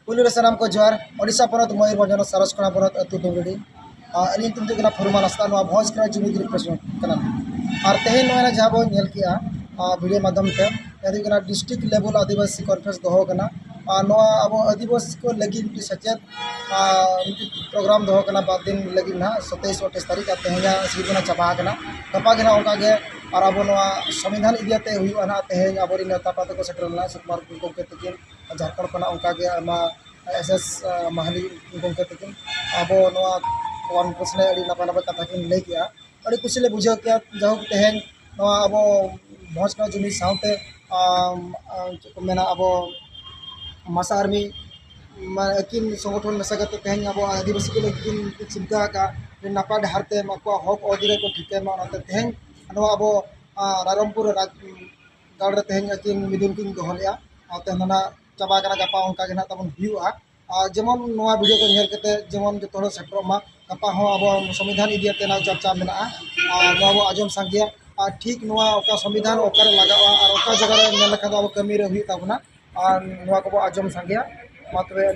police सामान को जोहार ओडिशा पनत मयूरभंज सारसकोना पनत अतु डुंगड़ी अली तुम फुरमा नास्ता भोज करा जुमिद रिप्रेजेंट और तेहन नोना जहाँ बो नेल किया वीडियो माध्यम ते डिस्ट्रिक्ट लेवल आदिवासी कॉन्फ्रेंस दोहोकना अब आदिवासी को लगी सचेत प्रोग्राम दोहोकना बाद दिन लगी ना 27-28 तारीख तेहना सीजना चाबाकना गपा के ना और अब संविधान इदियाते हुआ तेहन अब नेता को सेटरना सुकुमार गंके तकिन झारखंड खना एस माहाली गंके तकिन अब कॉन्फ्रेंस नपा नपा कथा किन लई किया अड़ी कुछ बुझे किया जहाक तेहन अब भोज का जुमी साउते मेना अब मासा आर्मी अकिन संगठन मेसा तेहन अब आदिवासी को लगी चिंता का नपा डहारते हक अधिकार को ठिके तेहन अब रायरमपुर गाड़ तेहन अकिन मिदुन किन दोहलिया तेहना चाबा गपा उनका तबन जेमन वीडियो को नेलते जेमन जो सेटरमा गपा अब संविधान इदियाते चर्चा में आजम सांगिया ठीक संविधान ओकारे लगा और जगह मेन अब कमी हुई ताबना को आजम सांगिया मा तबे